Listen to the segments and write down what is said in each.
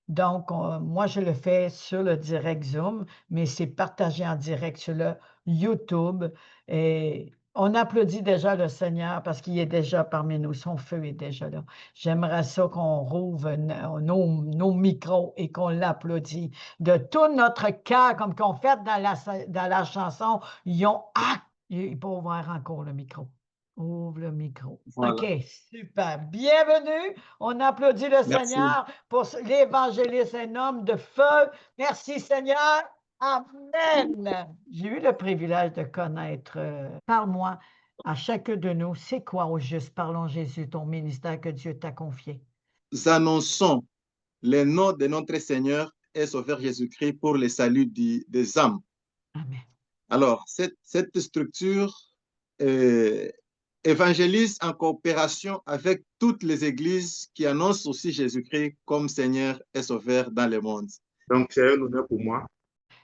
Donc, moi, je le fais sur le direct Zoom, mais c'est partagé en direct sur le YouTube et on applaudit déjà le Seigneur parce qu'il est déjà parmi nous, son feu est déjà là. J'aimerais ça qu'on rouvre nos micros et qu'on l'applaudit de tout notre cœur, comme qu'on fait dans la chanson. Ils ont ah! Il peut ouvrir encore le micro. Ouvre le micro. OK, Voilà. super. Bienvenue. On applaudit le Merci. Seigneur pour l'évangéliste, un homme de feu. Merci Seigneur. Amen. J'ai eu le privilège de connaître, parle-moi à chacun de nous, c'est quoi au juste, parlons Jésus, ton ministère que Dieu t'a confié? Nous annonçons le nom de notre Seigneur et Sauveur Jésus-Christ pour le salut des âmes. Amen. Alors, cette structure euh, évangélise en coopération avec toutes les églises qui annoncent aussi Jésus-Christ comme Seigneur et Sauveur dans le monde. Donc, c'est un honneur pour moi.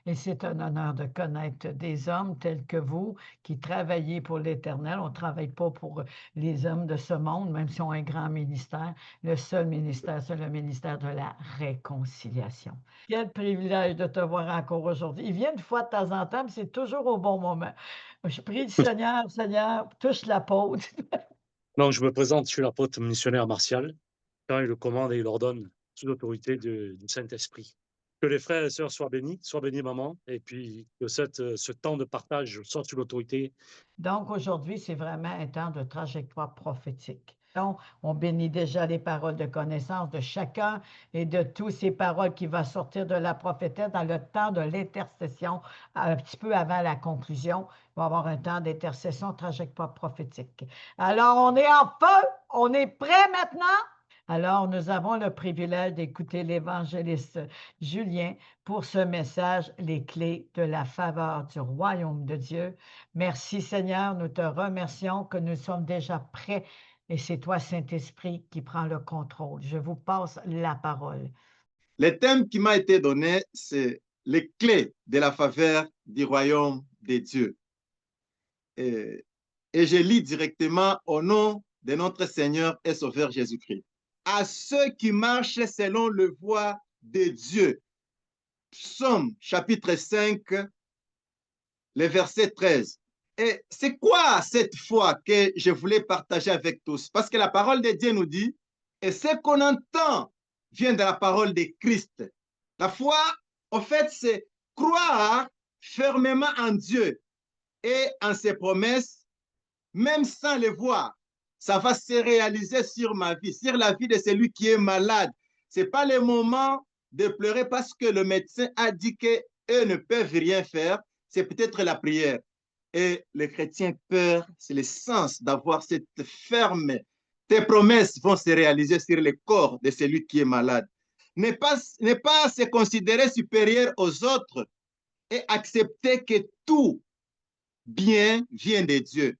Et c'est un honneur de connaître des hommes tels que vous qui travaillez pour l'Éternel. On ne travaille pas pour les hommes de ce monde, même si on a un grand ministère. Le seul ministère, c'est le ministère de la réconciliation. Quel privilège de te voir encore aujourd'hui. Il vient une fois de temps en temps, mais c'est toujours au bon moment. Je prie le Seigneur, Seigneur, touche la peau. Donc, je me présente, je suis l'apôtre missionnaire Martial. Quand il le commande et il ordonne sous l'autorité du Saint-Esprit. Que les frères et sœurs soient bénis, maman, et puis que ce temps de partage soit sous l'autorité. Donc, aujourd'hui, c'est vraiment un temps de trajectoire prophétique. Donc, on bénit déjà les paroles de connaissance de chacun et de toutes ces paroles qui vont sortir de la prophétesse dans le temps de l'intercession, un petit peu avant la conclusion. Il va y avoir un temps d'intercession, trajectoire prophétique. Alors, on est en feu, on est prêt maintenant? Alors, nous avons le privilège d'écouter l'évangéliste Julien pour ce message, les clés de la faveur du royaume de Dieu. Merci Seigneur, nous te remercions que nous sommes déjà prêts et c'est toi, Saint-Esprit, qui prends le contrôle. Je vous passe la parole. Le thème qui m'a été donné, c'est les clés de la faveur du royaume de Dieu. Et je lis directement au nom de notre Seigneur et Sauveur Jésus-Christ. À ceux qui marchent selon le voie de Dieu. Psaume chapitre 5, le verset 13. Et c'est quoi cette foi que je voulais partager avec tous? Parce que la parole de Dieu nous dit, et ce qu'on entend vient de la parole de Christ. La foi, en fait, c'est croire fermement en Dieu et en ses promesses, même sans les voir. Ça va se réaliser sur ma vie, sur la vie de celui qui est malade. Ce n'est pas le moment de pleurer parce que le médecin a dit qu'eux ne peuvent rien faire. C'est peut-être la prière. Et les chrétiens peur, c'est le sens d'avoir cette ferme. Tes promesses vont se réaliser sur le corps de celui qui est malade. Ne pas se considérer supérieur aux autres et accepter que tout bien vient de Dieu.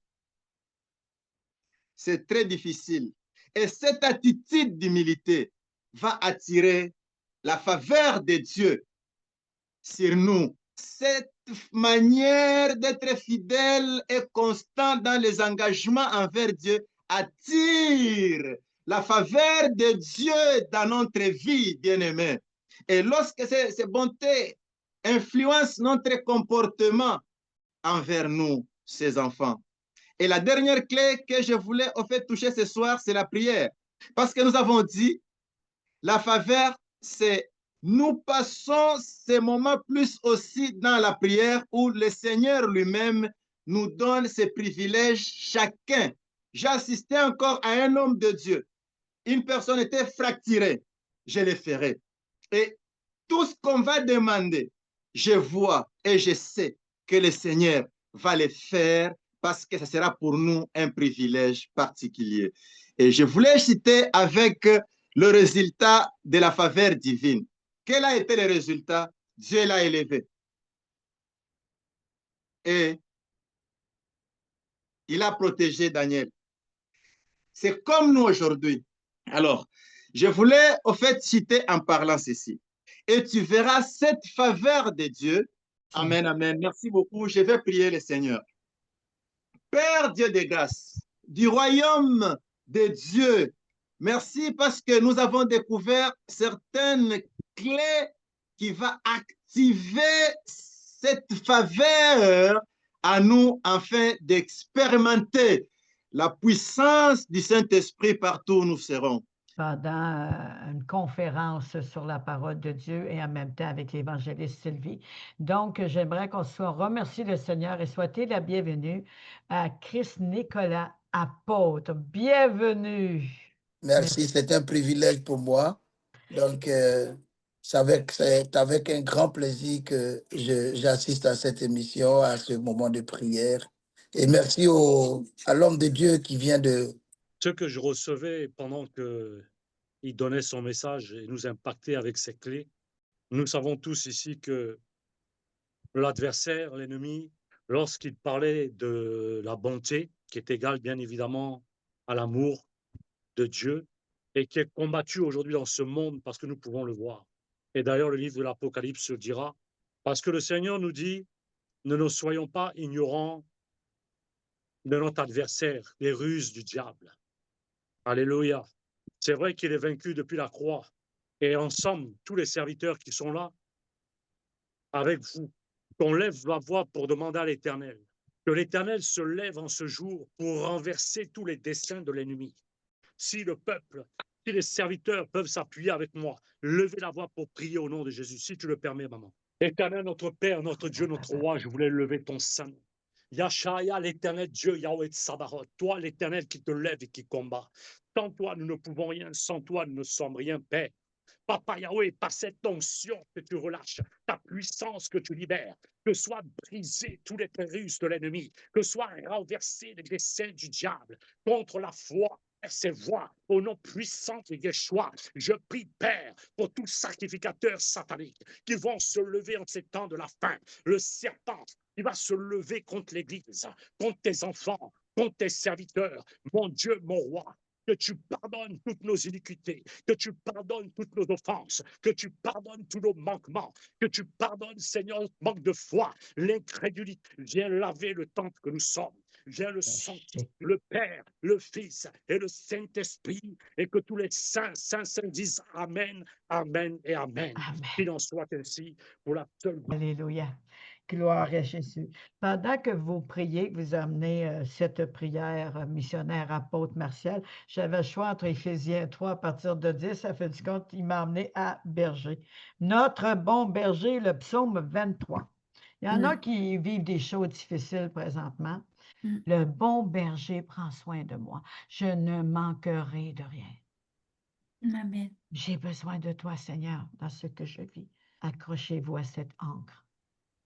C'est très difficile. Et cette attitude d'humilité va attirer la faveur de Dieu sur nous. Cette manière d'être fidèle et constant dans les engagements envers Dieu attire la faveur de Dieu dans notre vie, bien-aimés. Et lorsque ces bontés influencent notre comportement envers nous, ses enfants. Et la dernière clé que je voulais en fait toucher ce soir, c'est la prière. Parce que nous avons dit, la faveur, c'est nous passons ces moments plus aussi dans la prière où le Seigneur lui-même nous donne ses privilèges chacun. J'ai assisté encore à un homme de Dieu. Une personne était fracturée. Je le ferai. Et tout ce qu'on va demander, je vois et je sais que le Seigneur va le faire parce que ce sera pour nous un privilège particulier. Et je voulais citer avec le résultat de la faveur divine. Quel a été le résultat? Dieu l'a élevé. Et il a protégé Daniel. C'est comme nous aujourd'hui. Alors, je voulais au fait citer en parlant ceci. Et tu verras cette faveur de Dieu. Amen, amen. Merci beaucoup. Je vais prier le Seigneur. Père Dieu de grâce, du royaume de Dieu, merci parce que nous avons découvert certaines clé qui va activer cette faveur à nous afin d'expérimenter la puissance du Saint-Esprit partout où nous serons. Pendant une conférence sur la parole de Dieu et en même temps avec l'évangéliste Sylvie. Donc, j'aimerais qu'on soit remercie le Seigneur et souhaiter la bienvenue à Chris Nicolas, apôtre. Bienvenue. Merci, c'est un privilège pour moi. Donc, c'est avec un grand plaisir que j'assiste à cette émission, à ce moment de prière. Et merci à l'homme de Dieu qui vient de... Ce que je recevais pendant qu'il donnait son message et nous impactait avec ses clés, nous savons tous ici que l'adversaire, l'ennemi, lorsqu'il parlait de la bonté, qui est égale bien évidemment à l'amour de Dieu, et qui est combattu aujourd'hui dans ce monde parce que nous pouvons le voir. Et d'ailleurs, le livre de l'Apocalypse dira, parce que le Seigneur nous dit, ne nous soyons pas ignorants de notre adversaire, des ruses du diable. Alléluia. C'est vrai qu'il est vaincu depuis la croix. Et ensemble, tous les serviteurs qui sont là, avec vous, qu'on lève la voix pour demander à l'Éternel, que l'Éternel se lève en ce jour pour renverser tous les desseins de l'ennemi. Si le peuple, si les serviteurs peuvent s'appuyer avec moi, levez la voix pour prier au nom de Jésus, si tu le permets, maman. Éternel, notre Père, notre Dieu, notre Roi, je voulais lever ton sein. Yashaya, l'éternel Dieu, Yahweh Tsabaroth, toi l'éternel qui te lève et qui combat. Sans toi, nous ne pouvons rien, sans toi, nous ne sommes rien, Père. Papa Yahweh, par cette onction que tu relâches, ta puissance que tu libères, que soient brisés tous les ruses de l'ennemi, que soient renversés les desseins du diable contre la foi et ses voies, au nom puissant de Yeshua. Je prie, Père, pour tous sacrificateurs sataniques qui vont se lever en ces temps de la fin. Le serpent qui va se lever contre l'Église, contre tes enfants, contre tes serviteurs. Mon Dieu, mon roi, que tu pardonnes toutes nos iniquités, que tu pardonnes toutes nos offenses, que tu pardonnes tous nos manquements, que tu pardonnes, Seigneur, notre manque de foi, l'incrédulité. Viens laver le temple que nous sommes. Viens le sanctifier, le Père, le Fils et le Saint-Esprit, et que tous les saints disent Amen, Amen et Amen. Qu'il en soit ainsi pour la seule gloire. Alléluia. Gloire à Jésus. Pendant que vous priez, que vous amenez cette prière missionnaire apôtre Martial, j'avais le choix entre Éphésiens 3 à partir de 10, ça fait du compte, il m'a amené à berger. Notre bon berger, le psaume 23. Il y en a qui vivent des choses difficiles présentement. Le bon berger prend soin de moi. Je ne manquerai de rien. Amen. J'ai besoin de toi, Seigneur, dans ce que je vis. Accrochez-vous à cette ancre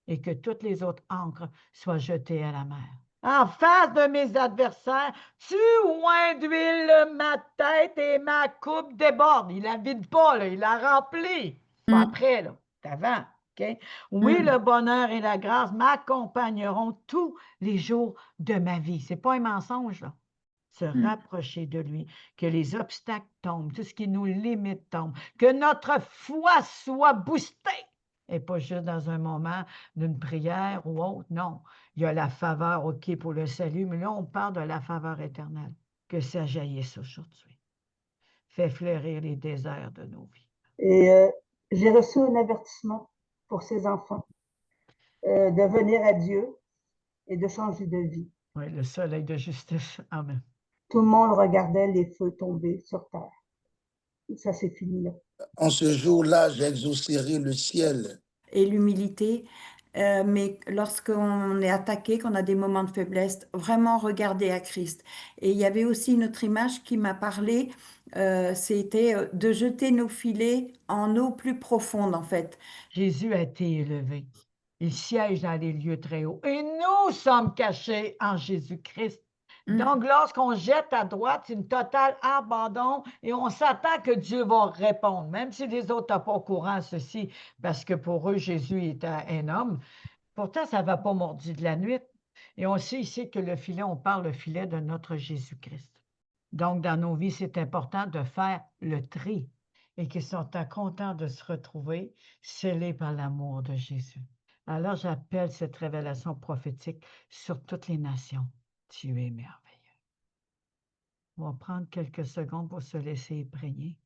et que toutes les autres ancres soient jetées à la mer. En face de mes adversaires, tu oins d'huile ma tête et ma coupe déborde. Il la vide pas, là, il la remplit. Pas après, là, d'avant. Okay? Oui, le bonheur et la grâce m'accompagneront tous les jours de ma vie. C'est pas un mensonge, là. Se rapprocher de lui, que les obstacles tombent, tout ce qui nous limite tombe, que notre foi soit boostée. Et pas juste dans un moment d'une prière ou autre, non. Il y a la faveur, OK, pour le salut, mais là, on parle de la faveur éternelle. Que ça jaillisse aujourd'hui. Fait fleurir les déserts de nos vies. Et j'ai reçu un avertissement pour ces enfants de venir à Dieu et de changer de vie. Oui, le soleil de justice. Amen. Tout le monde regardait les feux tomber sur terre. Ça, c'est fini là. En ce jour-là, j'exaucerai le ciel. Et l'humilité, mais lorsqu'on est attaqué, qu'on a des moments de faiblesse, vraiment regarder à Christ. Et il y avait aussi une autre image qui m'a parlé, c'était de jeter nos filets en eau plus profonde, en fait. Jésus a été élevé. Il siège dans les lieux très hauts. Et nous sommes cachés en Jésus-Christ. Donc, lorsqu'on jette à droite, c'est une totale abandon et on s'attend que Dieu va répondre, même si les autres n'ont pas au courant ceci, parce que pour eux, Jésus est un homme. Pourtant, ça ne va pas mordu de la nuit. Et on sait ici que le filet, on parle le filet de notre Jésus-Christ. Donc, dans nos vies, c'est important de faire le tri et qu'ils sont contents de se retrouver scellés par l'amour de Jésus. Alors, j'appelle cette révélation prophétique sur toutes les nations. Tu es merveilleux. On va prendre quelques secondes pour se laisser imprégner.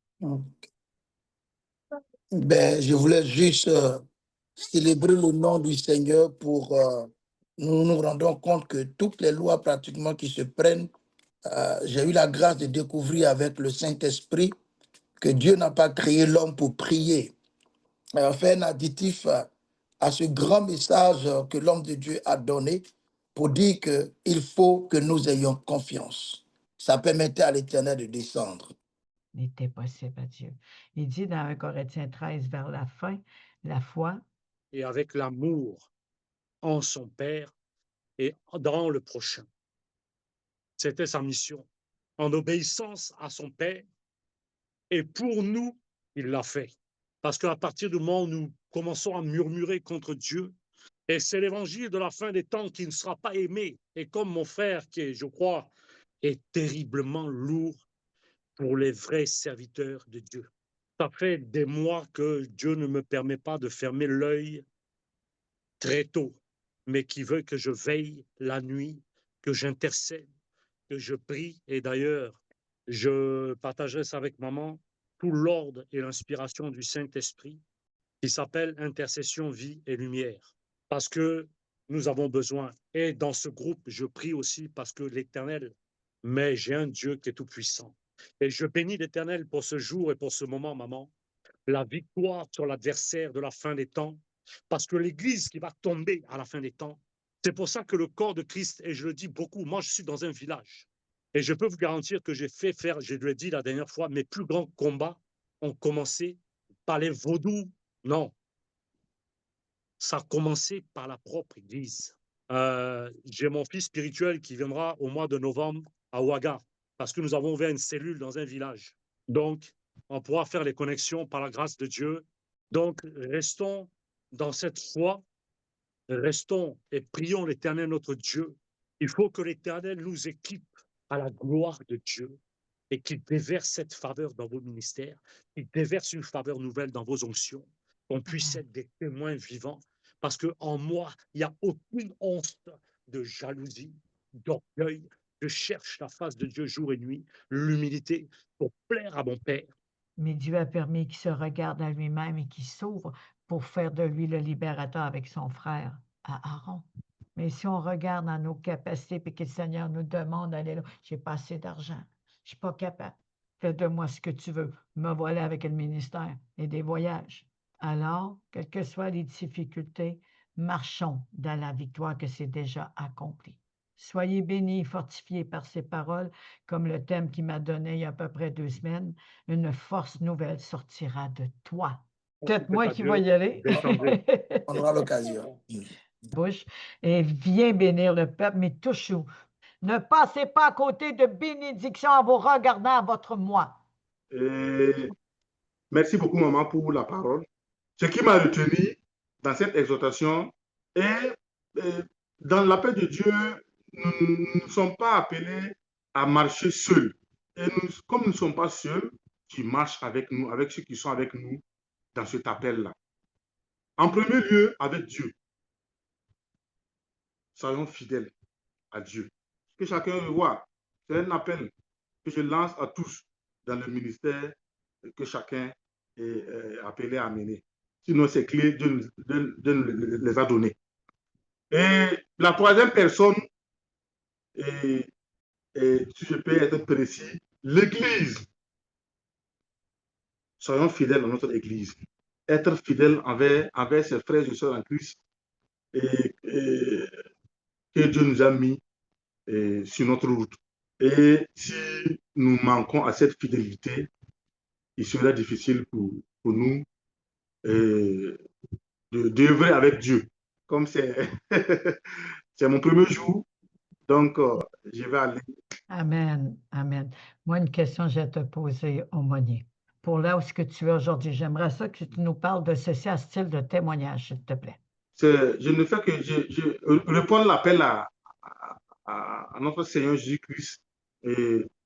Ben, je voulais juste célébrer le nom du Seigneur pour... nous nous rendons compte que toutes les lois pratiquement qui se prennent, j'ai eu la grâce de découvrir avec le Saint-Esprit que Dieu n'a pas créé l'homme pour prier. On fait un additif à ce grand message que l'homme de Dieu a donné pour dire qu'il faut que nous ayons confiance. Ça permettait à l'Éternel de descendre. N'était possible à Dieu. Il dit dans 1 Corinthiens 13, vers la fin, la foi. Et avec l'amour en son Père et dans le prochain. C'était sa mission. En obéissance à son Père, et pour nous, il l'a fait. Parce qu'à partir du moment où nous commençons à murmurer contre Dieu, et c'est l'évangile de la fin des temps qui ne sera pas aimé, et comme mon frère, qui est, je crois, est terriblement lourd pour les vrais serviteurs de Dieu. Ça fait des mois que Dieu ne me permet pas de fermer l'œil très tôt, mais qui veut que je veille la nuit, que j'intercède, que je prie. Et d'ailleurs, je partagerai ça avec maman, tout l'ordre et l'inspiration du Saint-Esprit qui s'appelle Intercession, vie et lumière. Parce que nous avons besoin. Et dans ce groupe, je prie aussi parce que l'Éternel, mais j'ai un Dieu qui est tout-puissant. Et je bénis l'Éternel pour ce jour et pour ce moment, maman. La victoire sur l'adversaire de la fin des temps, parce que l'Église qui va tomber à la fin des temps, c'est pour ça que le corps de Christ, et je le dis beaucoup, moi je suis dans un village, et je peux vous garantir que j'ai fait faire, je le dis la dernière fois, mes plus grands combats ont commencé par les vaudous. Non, ça a commencé par la propre Église. J'ai mon fils spirituel qui viendra au mois de novembre à Ouaga, parce que nous avons ouvert une cellule dans un village. Donc, on pourra faire les connexions par la grâce de Dieu. Donc, restons dans cette foi, restons et prions l'Éternel notre Dieu. Il faut que l'Éternel nous équipe à la gloire de Dieu et qu'il déverse cette faveur dans vos ministères, qu'il déverse une faveur nouvelle dans vos onctions, qu'on puisse être des témoins vivants. Parce qu'en moi, il n'y a aucune once de jalousie, d'orgueil. Je cherche la face de Dieu jour et nuit, l'humilité pour plaire à mon Père. Mais Dieu a permis qu'il se regarde à lui-même et qu'il s'ouvre pour faire de lui le libérateur avec son frère, à Aaron. Mais si on regarde à nos capacités et que le Seigneur nous demande d'aller là, j'ai pas assez d'argent, je suis pas capable. Fais de moi ce que tu veux. Me voilà avec le ministère et des voyages. Alors, quelles que soient les difficultés, marchons dans la victoire que c'est déjà accompli. Soyez bénis et fortifiés par ces paroles, comme le thème qu'il m'a donné il y a à peu près 2 semaines. Une force nouvelle sortira de toi. Peut-être moi qui vais y aller. On aura l'occasion. Bouche, et viens bénir le peuple, mais touche-vous. Ne passez pas à côté de bénédiction en vous regardant à votre moi. Merci beaucoup, maman, pour la parole. Ce qui m'a retenu dans cette exhortation est, dans la paix de Dieu, nous ne sommes pas appelés à marcher seuls. Et nous, comme nous ne sommes pas seuls, tu marches avec nous, avec ceux qui sont avec nous dans cet appel-là. En premier lieu, avec Dieu. Soyons fidèles à Dieu. Que chacun le voit. C'est un appel que je lance à tous dans le ministère que chacun est appelé à mener. Sinon, ces clés, Dieu nous les a données. Et la troisième personne, et si je peux être précis, l'Église. Soyons fidèles à notre Église. Être fidèles envers ses frères et sœurs en Christ et que Dieu nous a mis sur notre route. Et si nous manquons à cette fidélité, il sera difficile pour nous d'œuvrer avec Dieu. Comme c'est mon premier jour, donc je vais aller. Amen, amen. Moi, une question, je vais te poser, Aumônier. Pour là où ce que tu es aujourd'hui, j'aimerais ça que tu nous parles de ceci à style de témoignage, s'il te plaît. Je ne fais que je réponds à l'appel à notre Seigneur Jésus-Christ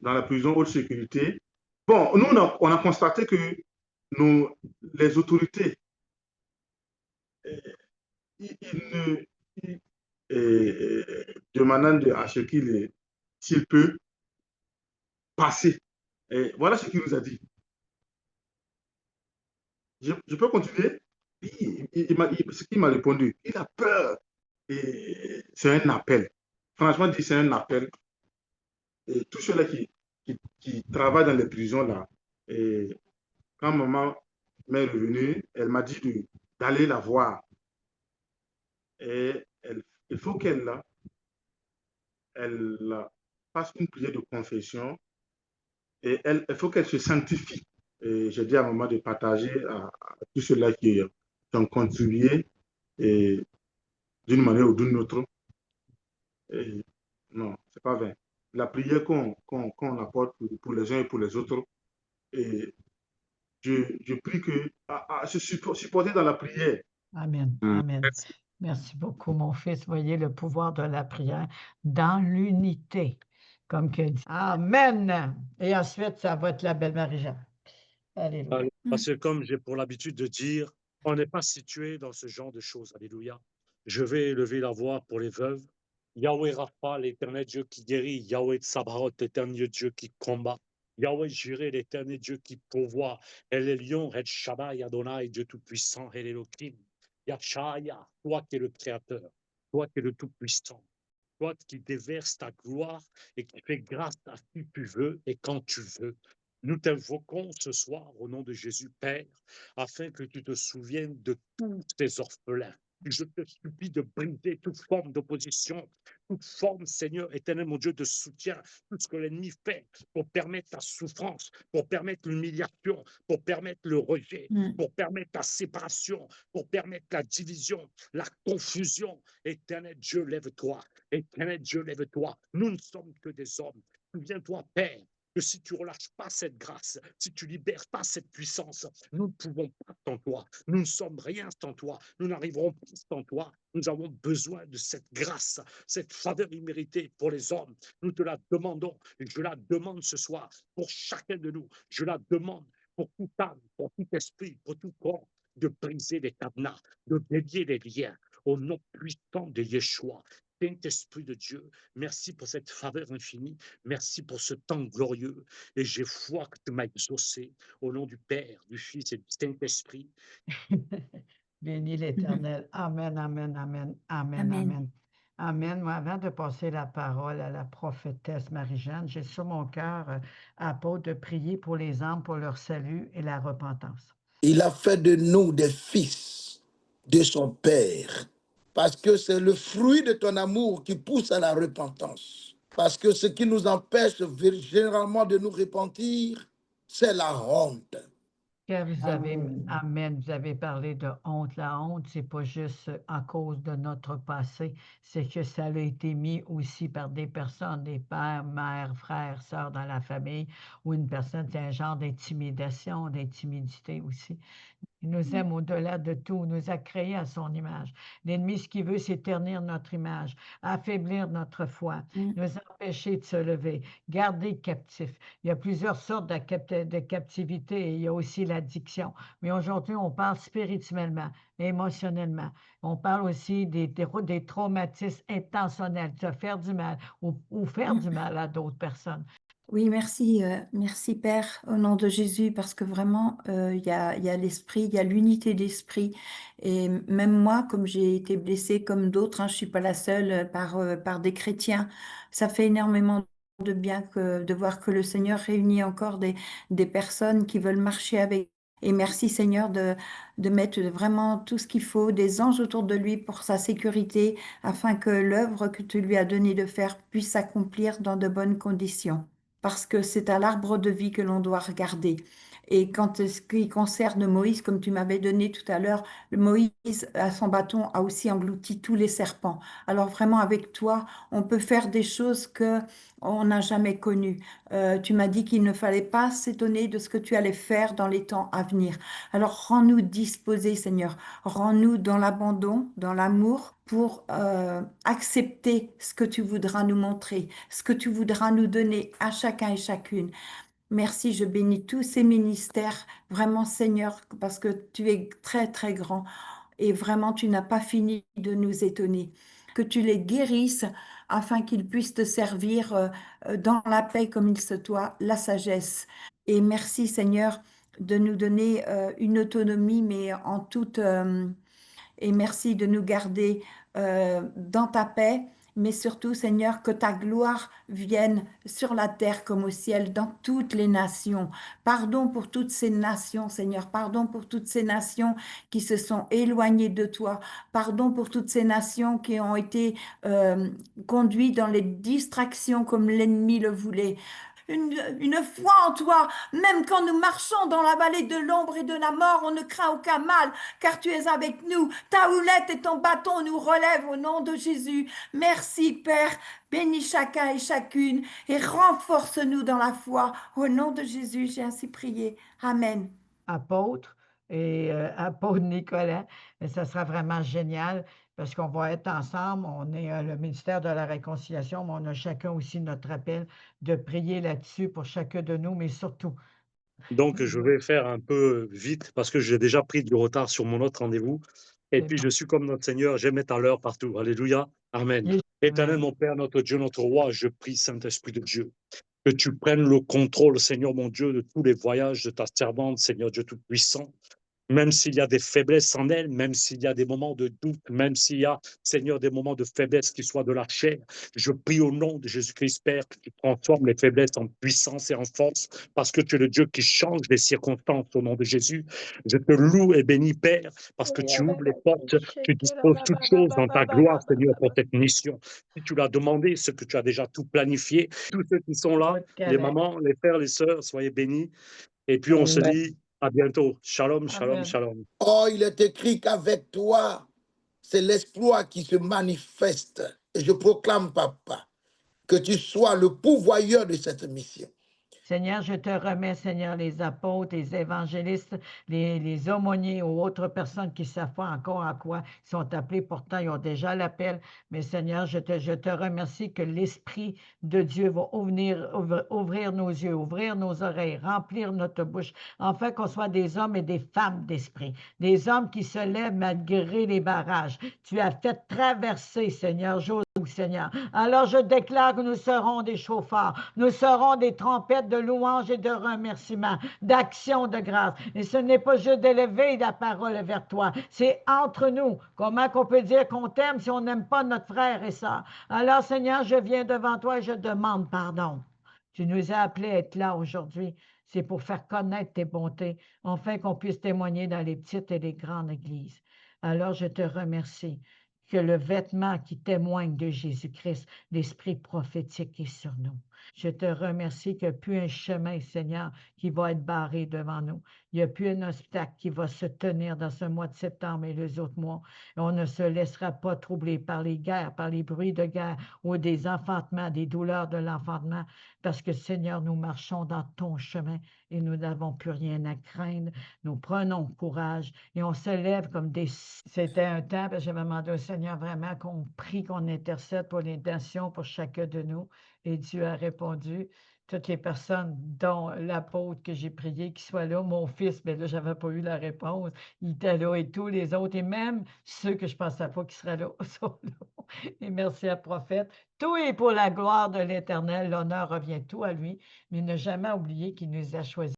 dans la prison haute sécurité. Bon, nous, on a constaté que les autorités, demandant à ce s'il peut passer. Et voilà ce qu'il nous a dit. Je peux continuer? Ce qu'il m'a répondu, il a peur. Et c'est un appel. Franchement, dit, c'est un appel. Et tous ceux-là qui travaillent dans les prisons, là, et quand maman m'est revenue, elle m'a dit d'aller la voir. Et il faut elle fasse une prière de confession et il faut qu'elle se sanctifie. Et j'ai dit à maman de partager à tous ceux-là qui ont contribué et d'une manière ou d'une autre. Et non, c'est pas vrai. La prière qu'on apporte pour les uns et pour les autres, et je prie que à se supporter dans la prière. Amen. Amen. Merci. Merci beaucoup, mon fils. Voyez le pouvoir de la prière dans l'unité, comme que dit. Amen. Et ensuite, ça va être la belle Marie-Jeanne. Alléluia. Parce que comme j'ai pour l'habitude de dire, on n'est pas situé dans ce genre de choses. Alléluia. Je vais élever la voix pour les veuves. Yahweh Rapha, l'éternel Dieu qui guérit. Yahweh Tsabaoth, l'éternel Dieu qui combat. Yahweh Jireh, l'éternel Dieu qui pourvoit. El Elyon, El Shaddai, Adonai, Dieu Tout-Puissant, El Elohim. Yachaya, toi qui es le Créateur, toi qui es le Tout-Puissant, toi qui déverses ta gloire et qui fais grâce à qui tu veux et quand tu veux. Nous t'invoquons ce soir au nom de Jésus, Père, afin que tu te souviennes de tous tes orphelins. Je te supplie de briser toute forme d'opposition, toute forme, Seigneur éternel, mon Dieu, de soutien, tout ce que l'ennemi fait pour permettre la souffrance, pour permettre l'humiliation, pour permettre le rejet, pour permettre la séparation, pour permettre la division, la confusion. Éternel Dieu, lève-toi. Éternel Dieu, lève-toi. Nous ne sommes que des hommes. Souviens-toi, Père, que si tu ne relâches pas cette grâce, si tu libères pas cette puissance, nous ne pouvons pas sans toi. Nous ne sommes rien sans toi. Nous n'arriverons pas sans toi. Nous avons besoin de cette grâce, cette faveur imméritée pour les hommes. Nous te la demandons et je la demande ce soir pour chacun de nous. Je la demande pour toute âme, pour tout esprit, pour tout corps, de briser les cadenas, de délier les liens au nom puissant de Yeshua. Saint-Esprit de Dieu, merci pour cette faveur infinie, merci pour ce temps glorieux, et j'ai foi que tu m'as exaucé, au nom du Père, du Fils et du Saint-Esprit. Bénis l'Éternel. Amen, amen, amen, amen, Amen. amen. Amen. Moi, avant de passer la parole à la prophétesse Marie-Jeanne, j'ai sur mon cœur, apôtre, de prier pour les âmes, pour leur salut et la repentance. Il a fait de nous des fils de son Père, parce que c'est le fruit de ton amour qui pousse à la repentance. Parce que ce qui nous empêche généralement de nous repentir, c'est la honte. Que vous avez, amen, vous avez parlé de honte. La honte, c'est pas juste à cause de notre passé, c'est que ça a été mis aussi par des personnes, des pères, mères, frères, sœurs dans la famille, ou une personne, c'est un genre d'intimidation, d'intimidité aussi. Il nous aime au-delà de tout, nous a créés à son image. L'ennemi, ce qu'il veut, c'est ternir notre image, affaiblir notre foi, nous empêcher de se lever, garder captifs. Il y a plusieurs sortes de captivité et il y a aussi l'addiction. Mais aujourd'hui, on parle spirituellement, émotionnellement. On parle aussi des traumatismes intentionnels, de faire du mal ou faire du mal à d'autres personnes. Oui, merci, merci Père, au nom de Jésus, parce que vraiment, il y a l'esprit, il y a l'unité d'esprit. Et même moi, comme j'ai été blessée comme d'autres, hein, je ne suis pas la seule par des chrétiens, ça fait énormément de bien de voir que le Seigneur réunit encore des personnes qui veulent marcher avec. Et merci Seigneur de mettre vraiment tout ce qu'il faut, des anges autour de lui pour sa sécurité, afin que l'œuvre que tu lui as donné de faire puisse s'accomplir dans de bonnes conditions. Parce que c'est à l'arbre de vie que l'on doit regarder. Et quand ce qui concerne Moïse, comme tu m'avais donné tout à l'heure, Moïse, à son bâton, a aussi englouti tous les serpents. Alors vraiment, avec toi, on peut faire des choses que on n'a jamais connues. Tu m'as dit qu'il ne fallait pas s'étonner de ce que tu allais faire dans les temps à venir. Alors rends-nous disposés, Seigneur. Rends-nous dans l'abandon, dans l'amour, pour accepter ce que tu voudras nous montrer, ce que tu voudras nous donner à chacun et chacune. Merci, je bénis tous ces ministères, vraiment Seigneur, parce que tu es très, très grand et vraiment tu n'as pas fini de nous étonner. Que tu les guérisses afin qu'ils puissent te servir dans la paix comme il se doit, la sagesse. Et merci Seigneur nous donner une autonomie, mais en toute... et merci de nous garder dans ta paix, mais surtout, Seigneur, que ta gloire vienne sur la terre comme au ciel, dans toutes les nations. Pardon pour toutes ces nations, Seigneur. Pardon pour toutes ces nations qui se sont éloignées de toi. Pardon pour toutes ces nations qui ont été conduites dans les distractions comme l'ennemi le voulait. Une foi en toi, même quand nous marchons dans la vallée de l'ombre et de la mort, on ne craint aucun mal, car tu es avec nous. Ta houlette et ton bâton nous relèvent au nom de Jésus. Merci, Père. Bénis chacun et chacune et renforce-nous dans la foi. Au nom de Jésus, j'ai ainsi prié. Amen. Apôtre et apôtre Nicolas, et ça sera vraiment génial parce qu'on va être ensemble. On est le ministère de la Réconciliation, mais on a chacun aussi notre appel de prier là-dessus pour chacun de nous, mais surtout. Donc, je vais faire un peu vite parce que j'ai déjà pris du retard sur mon autre rendez-vous. Et C'est puis, bon. je suis comme notre Seigneur, j'aime être à l'heure partout. Alléluia. Amen. Yes. Éternel, Amen. mon Père, notre Dieu, notre Roi, je prie, Saint-Esprit de Dieu, que tu prennes le contrôle, Seigneur mon Dieu, de tous les voyages de ta servante, Seigneur Dieu Tout-Puissant. Même s'il y a des faiblesses en elle, même s'il y a des moments de doute, même s'il y a, Seigneur, des moments de faiblesse qui soient de la chair, je prie au nom de Jésus-Christ, Père, que tu transformes les faiblesses en puissance et en force, parce que tu es le Dieu qui change les circonstances au nom de Jésus. Je te loue et bénis, Père, parce que tu ouvres les portes, tu disposes toutes choses dans ta gloire, Seigneur, pour cette mission. Si tu l'as demandé, ce que tu as déjà tout planifié, tous ceux qui sont là, les mamans, les frères, les sœurs, soyez bénis. Et puis on se dit à bientôt. Shalom, shalom, Amen. shalom. Oh, il est écrit qu'avec toi, c'est l'exploit qui se manifeste. Et je proclame, Papa, que tu sois le pourvoyeur de cette mission. Seigneur, je te remets, Seigneur, les apôtres, les évangélistes, les aumôniers ou autres personnes qui ne savent pas encore à quoi ils sont appelés. Pourtant, ils ont déjà l'appel. Mais Seigneur, je te remercie que l'Esprit de Dieu va ouvrir nos yeux, ouvrir nos oreilles, remplir notre bouche, afin qu'on soit des hommes et des femmes d'esprit, des hommes qui se lèvent malgré les barrages. Tu as fait traverser, Seigneur, Seigneur. Alors je déclare que nous serons des chauffards, nous serons des trompettes de louange et de remerciement, d'action de grâce. Et ce n'est pas juste d'élever la parole vers toi, c'est entre nous. Comment qu'on peut dire qu'on t'aime si on n'aime pas notre frère et sœur? Alors Seigneur, je viens devant toi et je demande pardon. Tu nous as appelés à être là aujourd'hui. C'est pour faire connaître tes bontés, afin qu'on puisse témoigner dans les petites et les grandes églises. Alors je te remercie que le vêtement qui témoigne de Jésus-Christ, l'esprit prophétique est sur nous. Je te remercie qu'il n'y a plus un chemin, Seigneur, qui va être barré devant nous. Il n'y a plus un obstacle qui va se tenir dans ce mois de septembre et les autres mois. Et on ne se laissera pas troubler par les guerres, par les bruits de guerre ou des enfantements, des douleurs de l'enfantement, parce que, Seigneur, nous marchons dans ton chemin et nous n'avons plus rien à craindre. Nous prenons courage et on se lève comme des... C'était un temps, parce que j'avais demandé au Seigneur vraiment qu'on prie, qu'on intercède pour les nations, pour chacun de nous. Et Dieu a répondu. Toutes les personnes, dont l'apôtre que j'ai prié, qui soit là, mon fils, mais là, je n'avais pas eu la réponse. Il était là et tous les autres, et même ceux que je ne pensais pas qu'ils seraient là, sont là. Et merci à prophète. Tout est pour la gloire de l'Éternel. L'honneur revient tout à lui, mais ne jamais oublier qu'il nous a choisis.